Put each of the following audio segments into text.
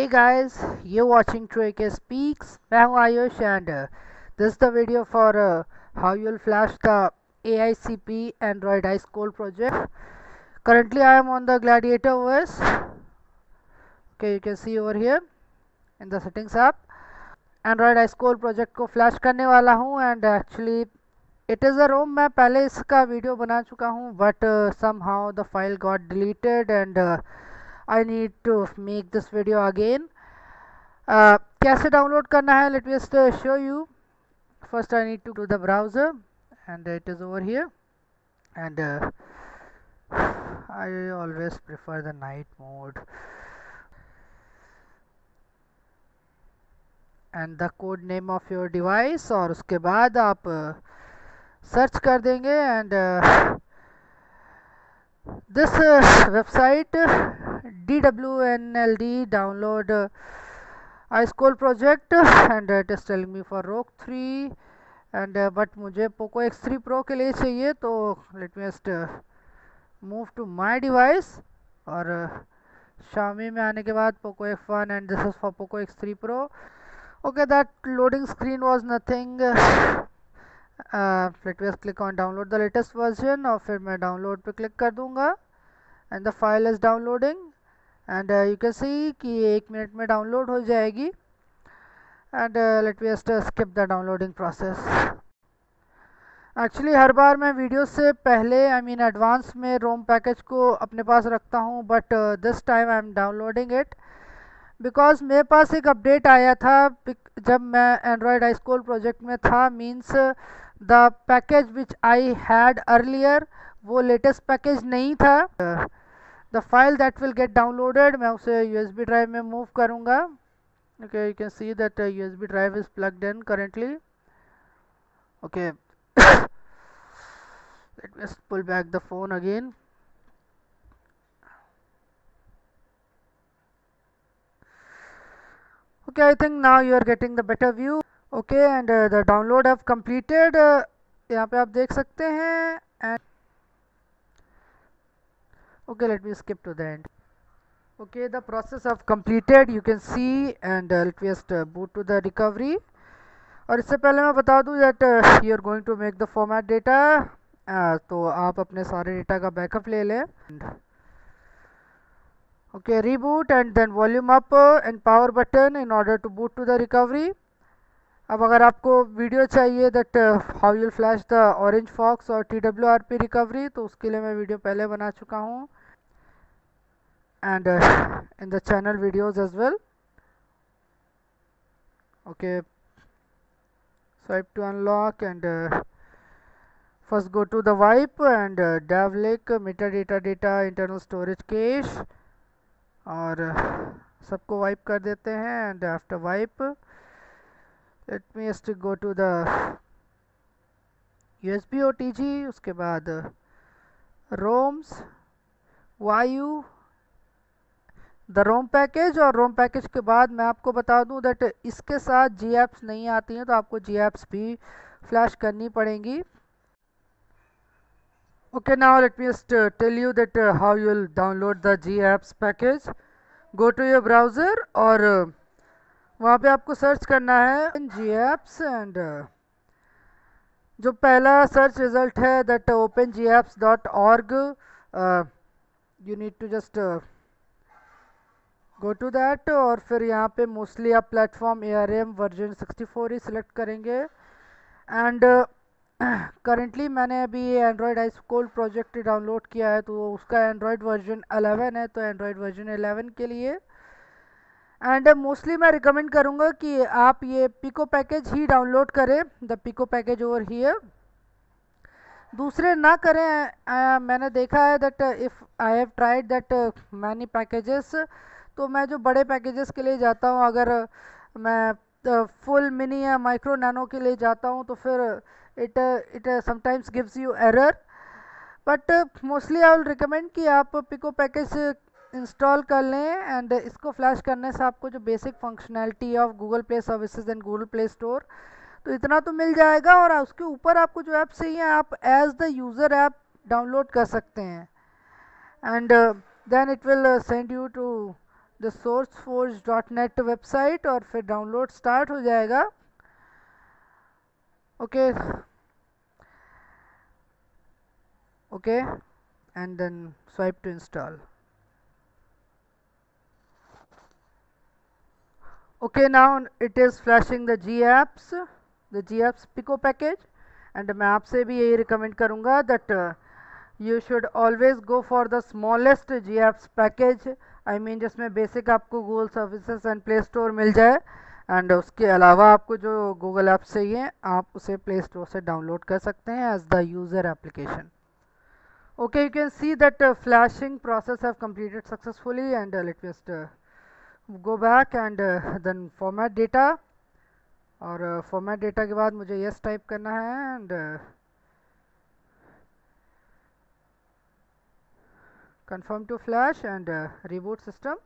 Hey guys, you're watching Trek Speaks. मैं हूँ Ayush and this is the video for how you'll flash the AICP Android Ice Cold project. Currently I am on the Gladiator OS. Okay, you can see over here in the settings app. Android Ice Cold project को flash करने वाला हूँ and actually it is a ROM. मैं पहले इसका video बना चुका हूँ but somehow the file got deleted and I need to make this video again. कैसे डाउनलोड करना है, let me just show you. First I need to the browser and it is over here and I always prefer the night mode and the code name of your device और उसके बाद आप search कर देंगे and this website DWNLD download Ice Cold project and it is telling me for ROG 3 and but मुझे Poco X3 Pro के लिए चाहिए, तो let me just move to my device और Xiaomi में आने के बाद Poco F1 and this is for Poco X3 Pro. Okay, that loading screen was nothing. Let me just click on download the latest version और फिर मैं download पे click कर दूंगा and the file is downloading and you can see कि 1 minute में download हो जाएगी and let me just skip the downloading process. Actually हर बार मैं वीडियो से पहले एडवांस में रोम पैकेज को अपने पास रखता हूँ but this time I am downloading it because मेरे पास एक अपडेट आया था जब मैं एंड्रॉयड आइस कोल्ड प्रोजेक्ट में था. Means the package which I had earlier वो लेटेस्ट पैकेज नहीं था. The file that will get downloaded मैं उसे यूएसबी ड्राइव में मूव करूँगा. Okay, you can see that USB drive is plugged in currently. Okay, let me just pull back the phone again. Okay, I think now you are getting the better view. Okay, and the download have completed. यहाँ पे आप देख सकते हैं and okay, let me skip to the end. Okay, the process have completed, you can see and let me just boot to the recovery. और इससे पहले मैं बता दूँ that you are going to make the format data. तो आप अपने सारे डेटा का बैकअप ले लें. Okay, reboot and then volume up and power button in order to boot to the recovery. अब अगर आपको वीडियो चाहिए that how you'll flash the orange fox और TWRP रिकवरी, तो उसके लिए मैं वीडियो पहले बना चुका हूँ and in the channel videos as well. Okay, swipe to unlock and first go to the wipe and davlink metadata data internal storage cache और सबको वाइप कर देते हैं and after wipe let me just go to the USB OTG. उसके बाद ROMs वायु the Rome package और रोम package के बाद मैं आपको बता दूं दैट इसके साथ GApps नहीं आती हैं तो आपको GApps भी फ्लैश करनी पड़ेंगी. Okay, now let me just tell you that how you'll download the GApps package. Go to your browser और वहाँ पे आपको सर्च करना है GApps and जो पहला सर्च रिजल्ट है that opengapps.org. You need to just go to that और फिर यहाँ पे मोस्टली आप प्लेटफॉर्म ARM वर्जन 64 ही सिलेक्ट करेंगे एंड करेंटली मैंने अभी ये Android ice cold project download किया है तो उसका एंड्रॉयड वर्जन 11 है. तो एंड्रॉयड वर्जन 11 के लिए एंड मोस्टली मैं रिकमेंड करूँगा कि आप ये पिको पैकेज ही डाउनलोड करें, the pico package over here. दूसरे ना करें. मैंने देखा है that if I have tried that many packages, तो मैं जो बड़े पैकेजेस के लिए जाता हूँ, अगर मैं फुल मिनी या माइक्रो नैनो के लिए जाता हूँ तो फिर it sometimes gives you error. but mostly I will recommend कि आप पिको पैकेज इंस्टॉल कर लें एंड इसको फ्लैश करने से आपको जो basic functionality of Google play services and Google play store तो इतना तो मिल जाएगा और उसके ऊपर आपको जो ऐप चाहिए आप as the user app download कर सकते हैं and then it will send you to the sourceforge.net website और फिर डाउनलोड स्टार्ट हो जाएगा। Okay okay and then swipe to install. Okay, now it is flashing the GApps Pico package, and मैं आपसे भी यही recommend करूँगा that you should always go for the smallest GApps package. I mean जिसमें basic आपको Google Services and Play Store मिल जाए, and उसके अलावा आपको जो Google Apps चाहिए आप उसे Play Store से डाउनलोड कर सकते हैं as the user application. Okay, you can see that flashing process have completed successfully, and let me just go back and then format data, और format data के बाद मुझे yes टाइप करना है and confirm to flash and reboot system.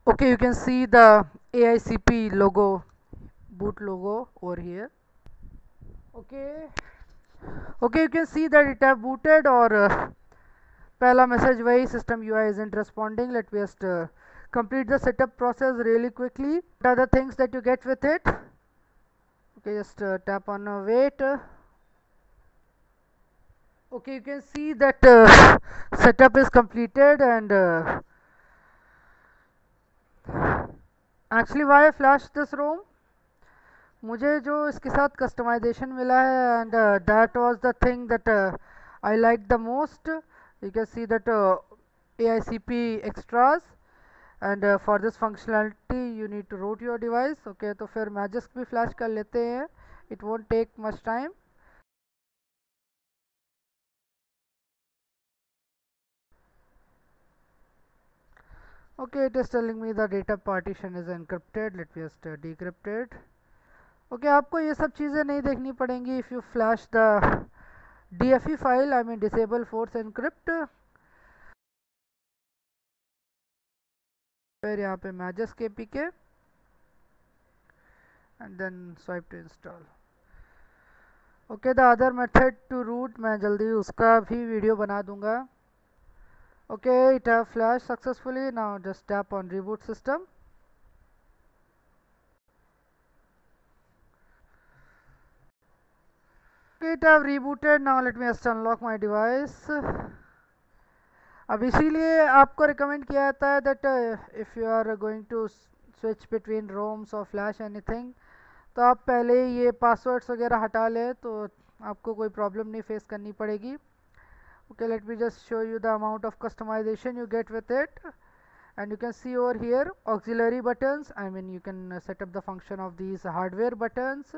Okay, you can see the AICP logo, boot logo over here. Okay, you can see that it have booted, और पहला message वही system UI isn't responding. Let me just complete the setup process really quickly. What are the things that you get with it? Okay, just tap on wait. Okay, you can see that setup is completed, and actually why I flashed this ROM, मुझे जो इसके साथ customization मिला है, and that was the thing that I liked the most. You can see that AICP extras, and for this functionality you need to root your device. Okay, तो फिर Magisk भी flash कर लेते हैं, it won't take much time. Okay, it is telling me the data partition is encrypted. Let me just decrypt it. Okay, आपको ये सब चीज़ें नहीं देखनी पड़ेंगी if you flash the DFE file, I mean disable force encrypt. फिर यहाँ पे Magisk APK and then swipe to install. Okay, the other method to root मैं जल्दी उसका भी वीडियो बना दूंगा. Okay, it have flashed successfully. Now just tap on reboot system. Okay, it have rebooted. Now let me just unlock my device. अब इसीलिए आपको recommend किया जाता है that if you are going to switch between ROMs और flash anything, तो आप पहले ये पासवर्ड्स वगैरह हटा लें तो आपको कोई प्रॉब्लम नहीं फेस करनी पड़ेगी. Okay, let me just show you the amount of customization you get with it, and you can see over here auxiliary buttons. I mean you can set up the function of these hardware buttons,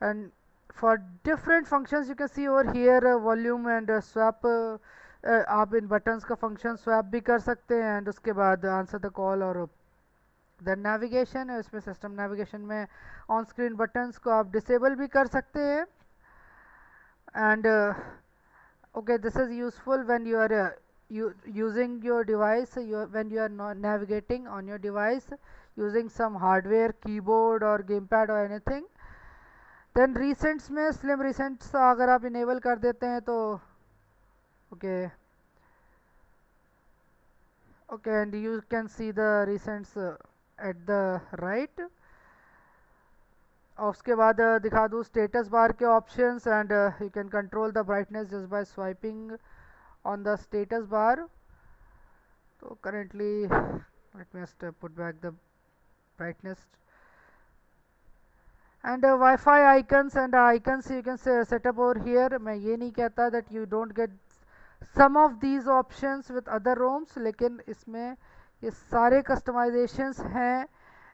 and for different functions you can see over here volume and swap. आप इन buttons का function swap भी कर सकते हैं, and उसके बाद answer the call और then navigation. इसमें system navigation में on screen buttons को आप disable भी कर सकते हैं, and okay, this is useful when you are using your device, when you are navigating on your device using some hardware, keyboard or gamepad or anything. Then recents में slim recents अगर आप enable कर देते हैं तो okay, and you can see the recents at the right. और उसके बाद दिखा दूँ status bar के options, and you can control the brightness just by swiping on the status bar. So currently let me just put back the brightness, and Wi-Fi icons and icons you can set up over here. मैं ये नहीं कहता that you don't get some of these options with other ROMs, लेकिन इसमें ये सारे customizations हैं,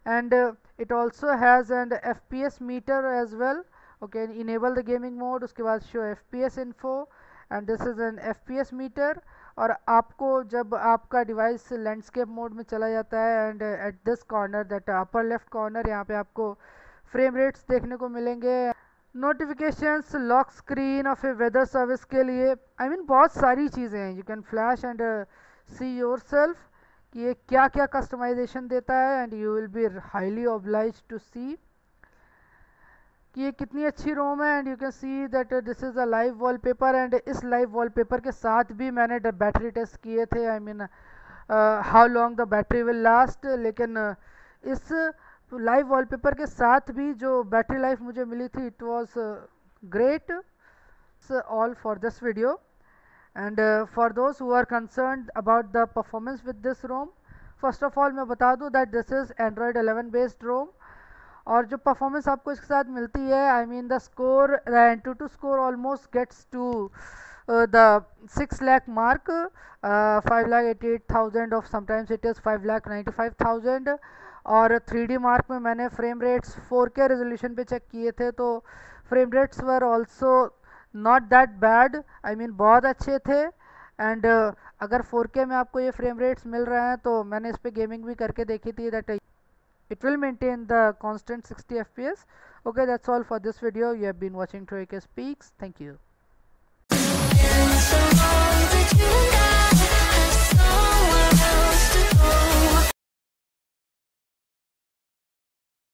and it also has an FPS meter as well. Okay, enable the gaming mode, उसके बाद show FPS info, and this is an FPS meter. और आपको जब आपका डिवाइस लैंडस्केप मोड में चला जाता है, and at this corner, that upper left corner, यहाँ पे आपको फ्रेम रेट्स देखने को मिलेंगे. नोटिफिकेशंस, लॉक स्क्रीन और फिर वेदर सर्विस के लिए आई मीन बहुत सारी चीज़ें हैं. You can flash and see yourself कि ये क्या क्या कस्टमाइजेशन देता है, and you will be highly obliged to see. कि ये कितनी अच्छी रोम है। And you can see that this is a live wallpaper. And इस लाइव वॉलपेपर के साथ भी मैंने बैटरी टेस्ट किए थे, I mean how long the battery will last. लेकिन इस लाइव वॉलपेपर के साथ भी जो बैटरी लाइफ मुझे मिली थी, it was great. All for this video. And for those who are concerned about the performance with this ROM, first of all मैं बता दूं that this is Android 11 based ROM. और जो परफॉर्मेंस आपको इसके साथ मिलती है, I mean the score, AnTuTu score almost gets to the 6 lakh mark, 5,88,000 of sometimes it is 5,95,000। और 3D मार्क में मैंने फ्रेम रेट्स 4K रेजोल्यूशन पे चेक किए थे, तो frame rates were also not that bad, I mean बहुत अच्छे थे। एंड अगर 4K में आपको ये फ्रेम रेट्स मिल रहे हैं, तो मैंने इस पर गेमिंग भी करके देखी थी, that it will maintain the constant 60 fps. Okay, that's all for this video. You have been watching Troike Speaks. Thank you.